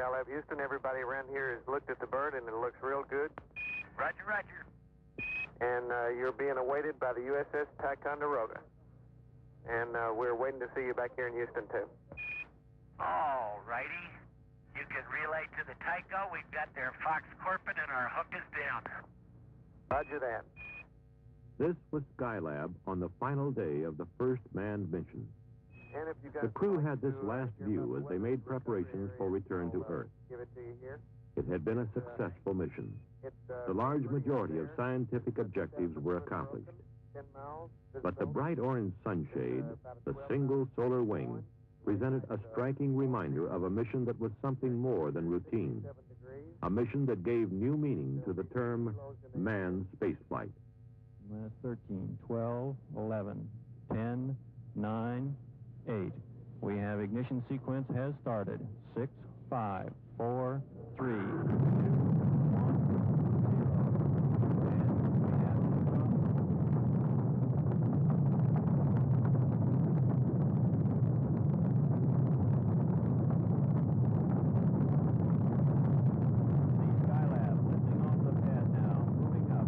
Skylab Houston. Everybody around here has looked at the bird and it looks real good. Roger, roger. And you're being awaited by the USS Ticonderoga. And we're waiting to see you back here in Houston, too. All righty. You can relay to the Tycho. We've got their Fox Corpin and our hook is down. Roger that. This was Skylab on the final day of the first manned mission. And if you guys The crew had this last view as they made preparations for return to Earth. Give it to you here. It had been a successful mission. The large majority of scientific objectives were accomplished. 10 miles. But the bright orange sunshade, the single solar wing, presented a striking reminder of a mission that was something more than routine. A mission that gave new meaning to the term manned spaceflight. Minus 13, 12, 11, 10, 9, 8. We have ignition sequence has started. 6, 5, 4, 3, 2, 1, 0. And we have liftoff. The Skylab lifting off the pad now, moving up.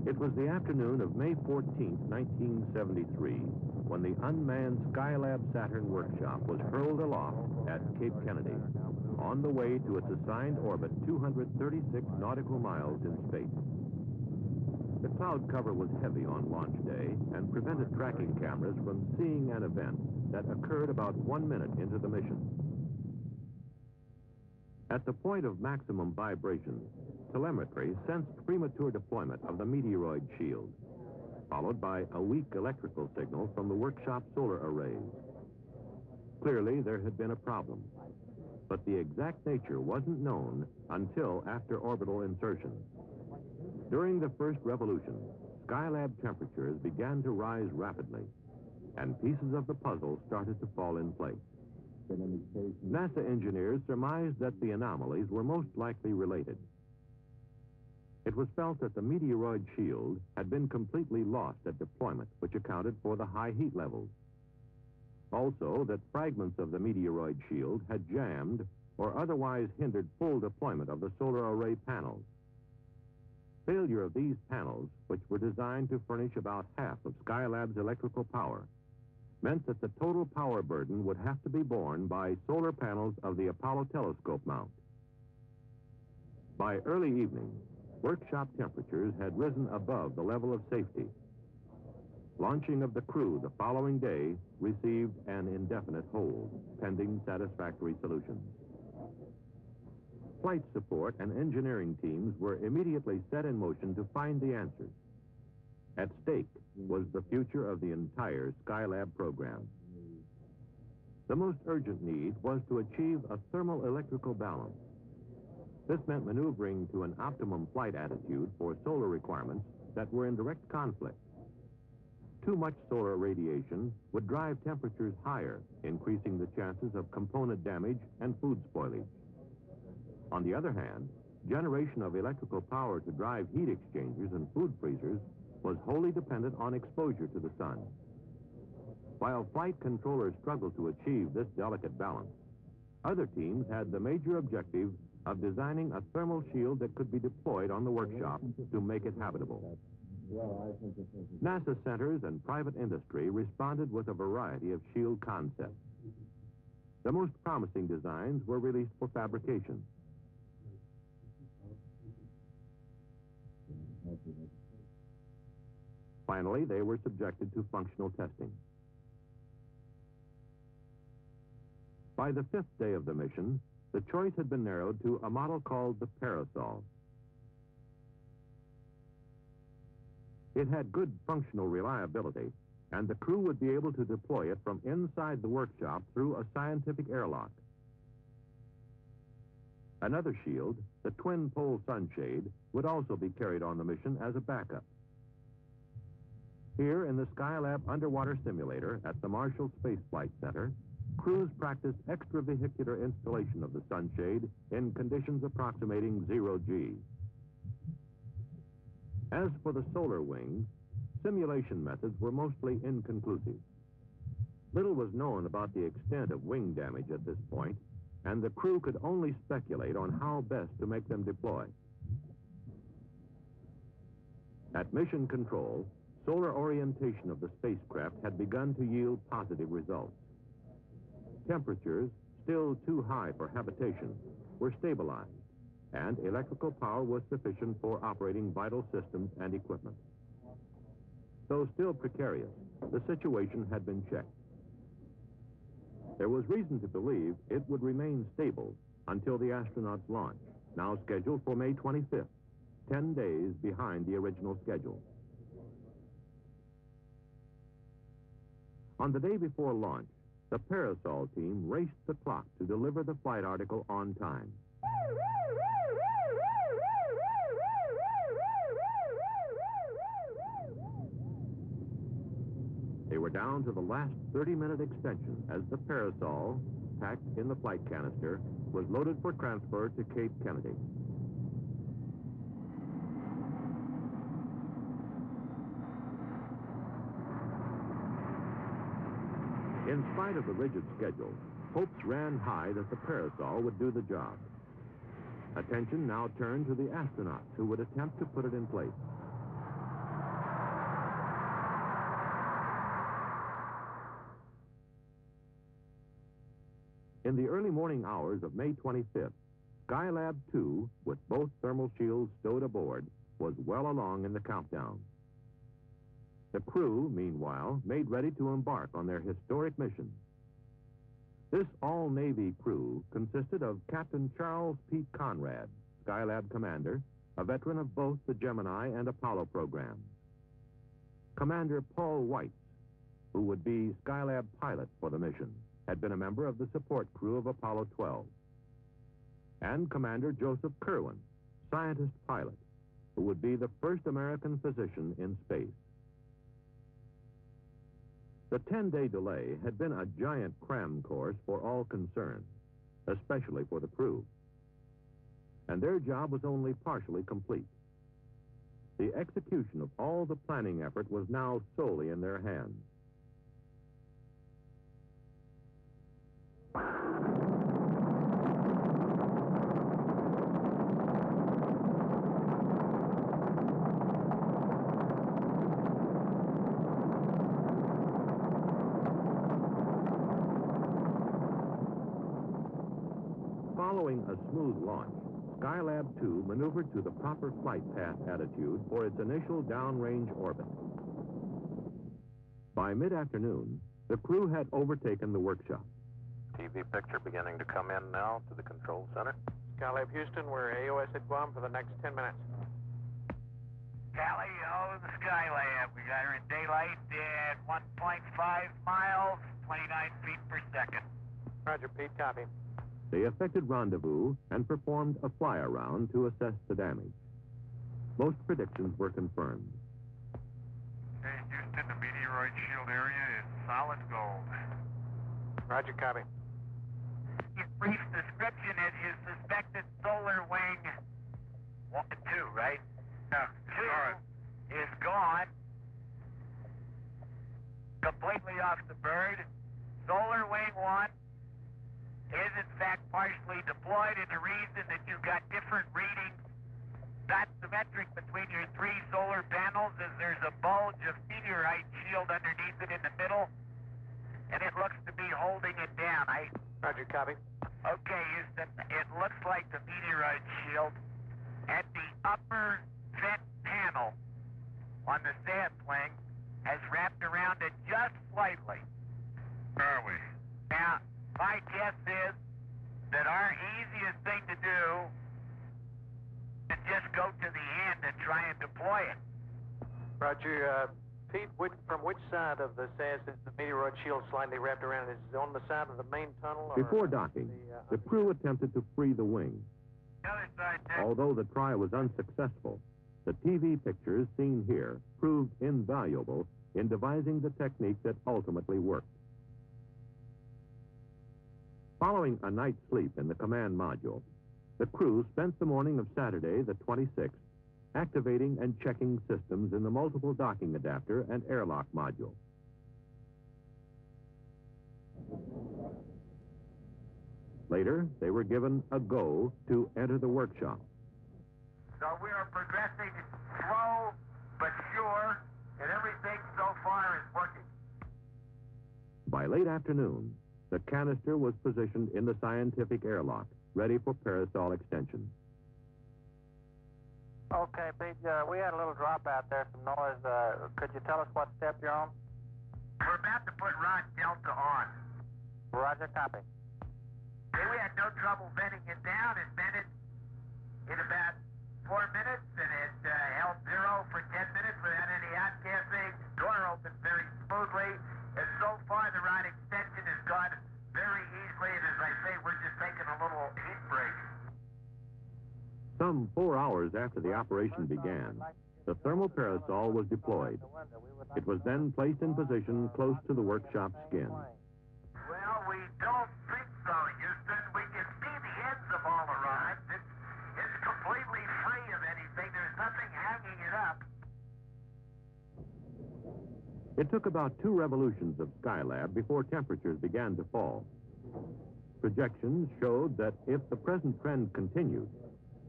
It was the afternoon of May 14, 1973, when the unmanned Skylab Saturn workshop was hurled aloft at Cape Kennedy, on the way to its assigned orbit 236 nautical miles in space. The cloud cover was heavy on launch day and prevented tracking cameras from seeing an event that occurred about 1 minute into the mission. At the point of maximum vibration, telemetry sensed premature deployment of the meteoroid shield, followed by a weak electrical signal from the workshop solar arrays. Clearly, there had been a problem, but the exact nature wasn't known until after orbital insertion. During the first revolution, Skylab temperatures began to rise rapidly, and pieces of the puzzle started to fall in place. NASA engineers surmised that the anomalies were most likely related. It was felt that the meteoroid shield had been completely lost at deployment, which accounted for the high heat levels. Also, that fragments of the meteoroid shield had jammed or otherwise hindered full deployment of the solar array panels. Failure of these panels, which were designed to furnish about half of Skylab's electrical power, meant that the total power burden would have to be borne by solar panels of the Apollo telescope mount. By early evening, workshop temperatures had risen above the level of safety. Launching of the crew the following day received an indefinite hold, pending satisfactory solutions. Flight support and engineering teams were immediately set in motion to find the answers. At stake was the future of the entire Skylab program. The most urgent need was to achieve a thermal-electrical balance. This meant maneuvering to an optimum flight attitude for solar requirements that were in direct conflict. Too much solar radiation would drive temperatures higher, increasing the chances of component damage and food spoilage. On the other hand, generation of electrical power to drive heat exchangers and food freezers was wholly dependent on exposure to the sun. While flight controllers struggled to achieve this delicate balance, other teams had the major objective of designing a thermal shield that could be deployed on the workshop to make it habitable. NASA centers and private industry responded with a variety of shield concepts. The most promising designs were released for fabrication. Finally, they were subjected to functional testing. By the 5th day of the mission, the choice had been narrowed to a model called the Parasol. It had good functional reliability, and the crew would be able to deploy it from inside the workshop through a scientific airlock. Another shield, the twin-pole sunshade, would also be carried on the mission as a backup. Here in the Skylab underwater simulator at the Marshall Space Flight Center, crews practiced extravehicular installation of the sunshade in conditions approximating 0G. As for the solar wing, simulation methods were mostly inconclusive. Little was known about the extent of wing damage at this point, and the crew could only speculate on how best to make them deploy. At mission control, solar orientation of the spacecraft had begun to yield positive results. Temperatures, still too high for habitation, were stabilized, and electrical power was sufficient for operating vital systems and equipment. Though still precarious, the situation had been checked. There was reason to believe it would remain stable until the astronauts' launch, now scheduled for May 25th, 10 days behind the original schedule. On the day before launch, the Parasol team raced the clock to deliver the flight article on time. They were down to the last 30-minute extension as the Parasol, packed in the flight canister, was loaded for transfer to Cape Kennedy. In spite of the rigid schedule, hopes ran high that the Parasol would do the job. Attention now turned to the astronauts who would attempt to put it in place. In the early morning hours of May 25th, Skylab 2, with both thermal shields stowed aboard, was well along in the countdown. The crew, meanwhile, made ready to embark on their historic mission. This all-Navy crew consisted of Captain Charles P. Conrad, Skylab commander, a veteran of both the Gemini and Apollo programs. Commander Paul Weitz, who would be Skylab pilot for the mission, had been a member of the support crew of Apollo 12. And Commander Joseph Kerwin, scientist pilot, who would be the first American physician in space. The 10-day delay had been a giant cram course for all concerned, especially for the crew. And their job was only partially complete. The execution of all the planning effort was now solely in their hands. Following a smooth launch, Skylab 2 maneuvered to the proper flight path attitude for its initial downrange orbit. By mid-afternoon, the crew had overtaken the workshop. TV picture beginning to come in now to the control center. Skylab Houston, we're AOS at Guam for the next 10 minutes. Callie, the Skylab. We got her in daylight at 1.5 miles, 29 feet per second. Roger, Pete, copy. They effected rendezvous and performed a fly-around to assess the damage. Most predictions were confirmed. Hey, Houston, the meteoroid shield area is solid gold. Roger, copy. His brief description is his suspected solar wing 1 and 2, right? Yeah, 2 is gone. Completely off the bird. Solar wing 1 is in fact partially deployed, and the reason that you've got different readings not symmetric between your 3 solar panels is there's a bulge of meteorite shield underneath it in the middle, and it looks to be holding it down. Roger, copy. Okay, Houston, it looks like the meteorite shield at the upper vent panel on the sand wing has wrapped around it just slightly. Where are we? Now, my guess is that our easiest thing to do is just go to the end and try and deploy it. Roger, Pete, from which side of the SAS is the meteoroid shield slightly wrapped around? Is it on the side of the main tunnel? Or Before docking, the crew attempted to free the wing. The other side, Dick. Although the try was unsuccessful, the TV pictures seen here proved invaluable in devising the technique that ultimately worked. Following a night's sleep in the command module, the crew spent the morning of Saturday, the 26th, activating and checking systems in the multiple docking adapter and airlock module. Later, they were given a go to enter the workshop. So we are progressing slow but sure, and everything so far is working. By late afternoon, the canister was positioned in the scientific airlock, ready for parasol extension. Okay, Pete, we had a little drop out there, some noise. Could you tell us what step you're on? We're about to put rod delta on. Roger, copy. Okay, we had no trouble venting it down. It vented in about 4 minutes, and it held 0 for 10 minutes without any outgassing. Door opened very smoothly, and so far the rod extension has gone very easily, and as I say, we're just taking a little heat break. Some 4 hours after the operation began, the thermal parasol was deployed. It was then placed in position close to the workshop skin. Well, we don't think so, Houston. We can see the ends of all the rods. It's completely free of anything. There's nothing hanging it up. It took about 2 revolutions of Skylab before temperatures began to fall. Projections showed that if the present trend continued,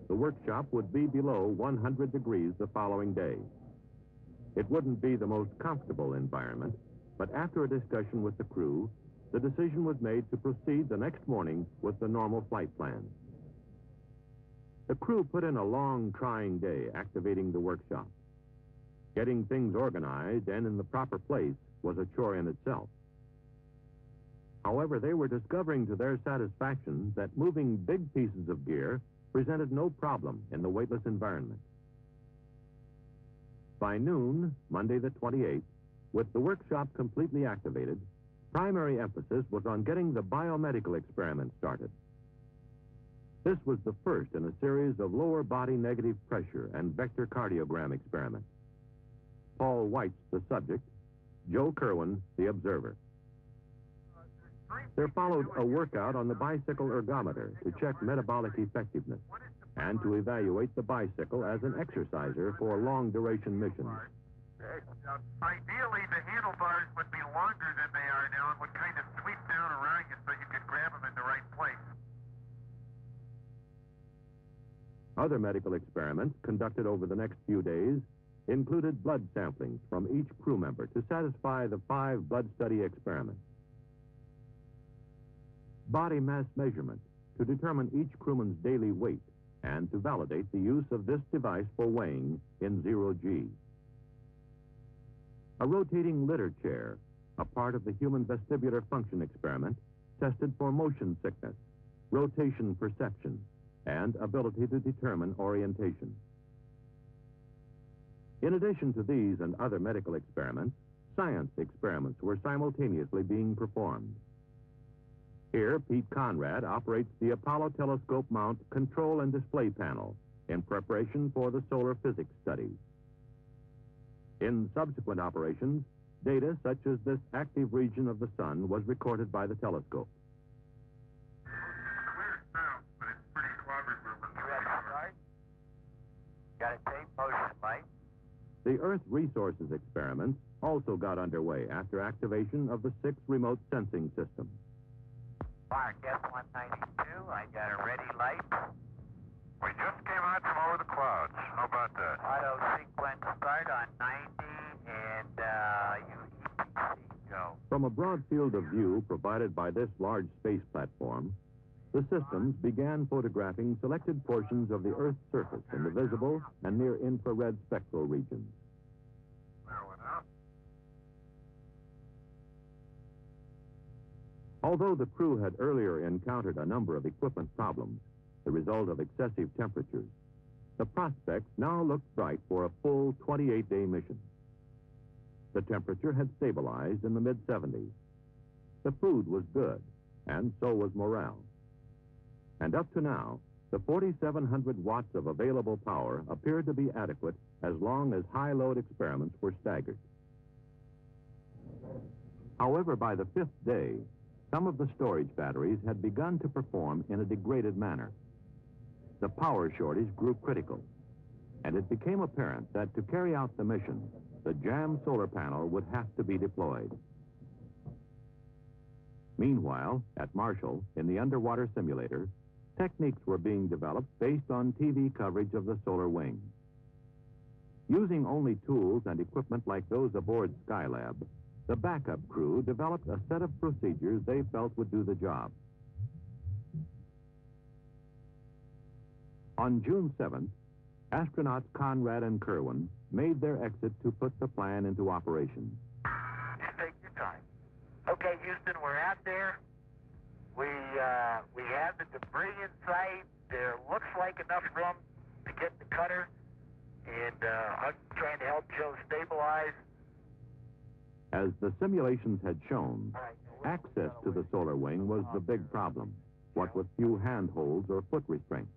the workshop would be below 100 degrees the following day. It wouldn't be the most comfortable environment, but after a discussion with the crew, the decision was made to proceed the next morning with the normal flight plan. The crew put in a long, trying day activating the workshop. Getting things organized and in the proper place was a chore in itself. However, they were discovering to their satisfaction that moving big pieces of gear presented no problem in the weightless environment. By noon, Monday the 28th, with the workshop completely activated, primary emphasis was on getting the biomedical experiment started. This was the first in a series of lower body negative pressure and vector cardiogram experiments. Paul White's the subject, Joe Kerwin the observer. There followed a workout on the bicycle ergometer to check metabolic effectiveness and to evaluate the bicycle as an exerciser for long-duration missions. Ideally, the handlebars would be longer than they are now and would kind of sweep down around you so you could grab them in the right place. Other medical experiments conducted over the next few days included blood samplings from each crew member to satisfy the 5 blood study experiments. Body mass measurement to determine each crewman's daily weight and to validate the use of this device for weighing in 0G. A rotating litter chair, a part of the human vestibular function experiment, tested for motion sickness, rotation perception, and ability to determine orientation. In addition to these and other medical experiments, science experiments were simultaneously being performed. Here, Pete Conrad operates the Apollo telescope mount control and display panel in preparation for the solar physics studies. In subsequent operations, data such as this active region of the sun was recorded by the telescope. Weird sound, but it's pretty clobbered where we're Got a tape motion light. The Earth resources experiments also got underway after activation of the 6 remote sensing systems. Mark, S-192, I got a ready light. We just came out from over the clouds. How about that? Auto sequence start on 90 and EPC go. From a broad field of view provided by this large space platform, the systems began photographing selected portions of the Earth's surface in the visible and near-infrared spectral regions. There went out. Although the crew had earlier encountered a number of equipment problems, the result of excessive temperatures, the prospects now looked bright for a full 28-day mission. The temperature had stabilized in the mid-70s. The food was good, and so was morale. And up to now, the 4,700 watts of available power appeared to be adequate as long as high-load experiments were staggered. However, by the 5th day, some of the storage batteries had begun to perform in a degraded manner. The power shortage grew critical, and it became apparent that to carry out the mission, the jammed solar panel would have to be deployed. Meanwhile, at Marshall, in the underwater simulator, techniques were being developed based on TV coverage of the solar wing. Using only tools and equipment like those aboard Skylab, the backup crew developed a set of procedures they felt would do the job. On June 7th, astronauts Conrad and Kerwin made their exit to put the plan into operation. Just take your time. Okay, Houston, we're out there. We have the debris in sight. There looks like enough room to get the cutter, and I'm trying to help Joe stabilize. As the simulations had shown, access to the solar wing was the big problem, what with few handholds or foot restraints.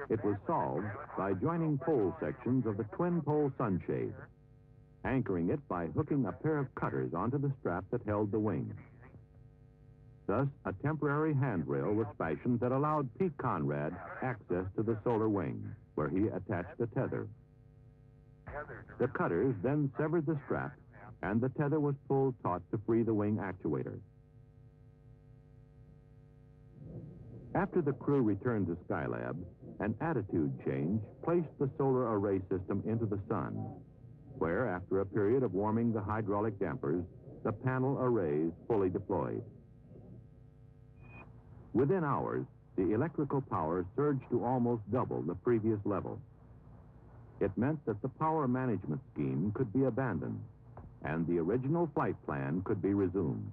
It was solved by joining pole sections of the twin-pole sunshade, anchoring it by hooking a pair of cutters onto the strap that held the wing. Thus, a temporary handrail was fashioned that allowed Pete Conrad access to the solar wing, where he attached the tether. The cutters then severed the strap, and the tether was pulled taut to free the wing actuator. After the crew returned to Skylab, an attitude change placed the solar array system into the sun, where, after a period of warming the hydraulic dampers, the panel arrays fully deployed. Within hours, the electrical power surged to almost double the previous level. It meant that the power management scheme could be abandoned, and the original flight plan could be resumed.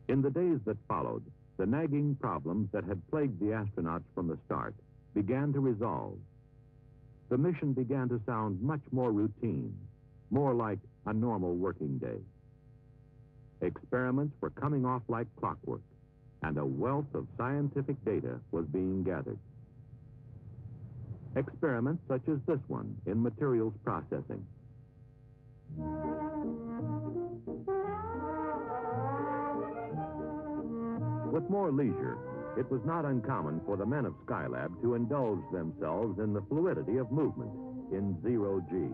In the days that followed, the nagging problems that had plagued the astronauts from the start began to resolve. The mission began to sound much more routine, more like a normal working day. Experiments were coming off like clockwork, and a wealth of scientific data was being gathered. Experiments such as this one in materials processing. With more leisure, it was not uncommon for the men of Skylab to indulge themselves in the fluidity of movement in zero-G.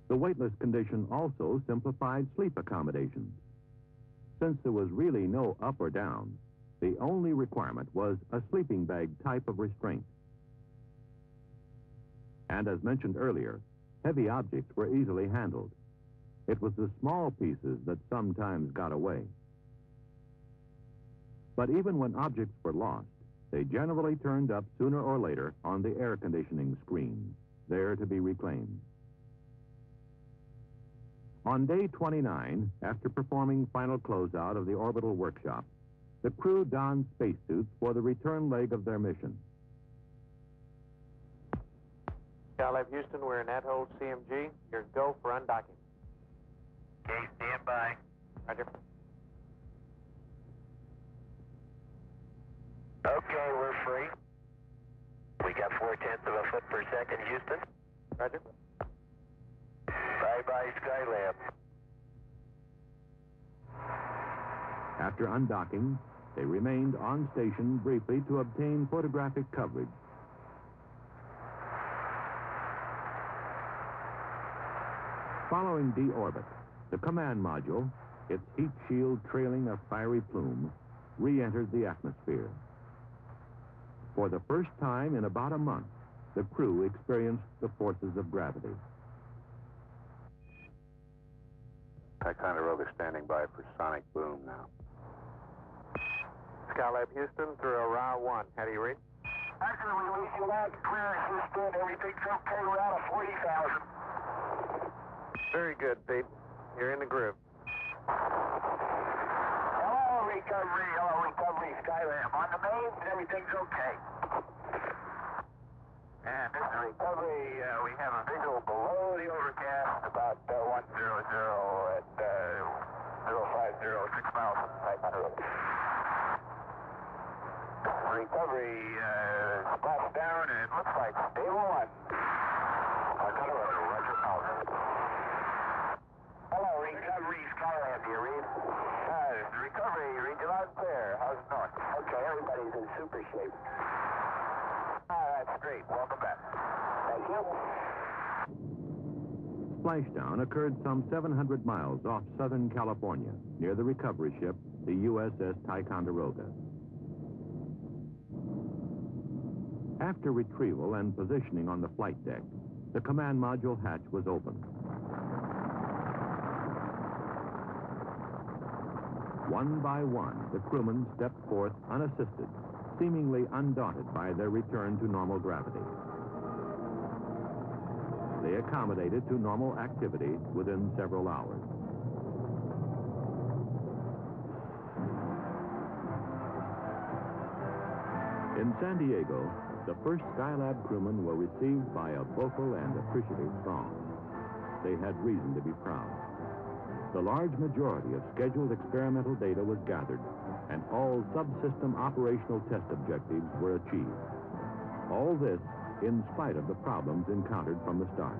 The weightless condition also simplified sleep accommodations. Since there was really no up or down, the only requirement was a sleeping bag type of restraint. And as mentioned earlier, heavy objects were easily handled. It was the small pieces that sometimes got away. But even when objects were lost, they generally turned up sooner or later on the air conditioning screen, there to be reclaimed. On day 29, after performing final closeout of the orbital workshop, the crew donned spacesuits for the return leg of their mission. Skylab Houston, we're in at-hold CMG. You're go for undocking. Okay, stand by. Roger. Okay, we're free. We got 0.4 of a foot per second, Houston. Roger. Bye-bye, Skylab. After undocking, they remained on station briefly to obtain photographic coverage. Following deorbit, the command module, its heat shield trailing a fiery plume, re-entered the atmosphere. For the first time in about a month, the crew experienced the forces of gravity. Ticonderoga standing by for sonic boom now. Skylab Houston through Ra 1. How do you read? Roger, we read you loud and clear, Houston. Everything's okay. We're out of 40,000. Very good, Pete. You're in the groove. Hello, recovery, Skylab. On the main, everything's okay. And this is recovery. We have a visual below the overcast, about 100 at 050, 6 miles from Ticonderoga. Recovery, splashed down, and it looks like stable 1. Ticonderoga, roger, out. Hello, recovery, Skylab, do you read? Recovery, read you loud and clear. How's it going? Okay, everybody's in super shape. That's great. Welcome back. Thank you. Splashdown occurred some 700 miles off Southern California, near the recovery ship, the USS Ticonderoga. After retrieval and positioning on the flight deck, the command module hatch was opened. One by one, the crewmen stepped forth unassisted, seemingly undaunted by their return to normal gravity. They accommodated to normal activity within several hours. In San Diego, the first Skylab crewmen were received by a vocal and appreciative throng. They had reason to be proud. The large majority of scheduled experimental data was gathered, and all subsystem operational test objectives were achieved. All this in spite of the problems encountered from the start.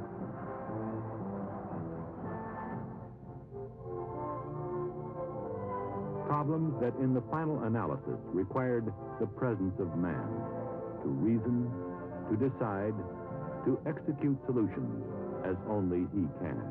Problems that in the final analysis required the presence of man to reason, to decide, to execute solutions as only he can.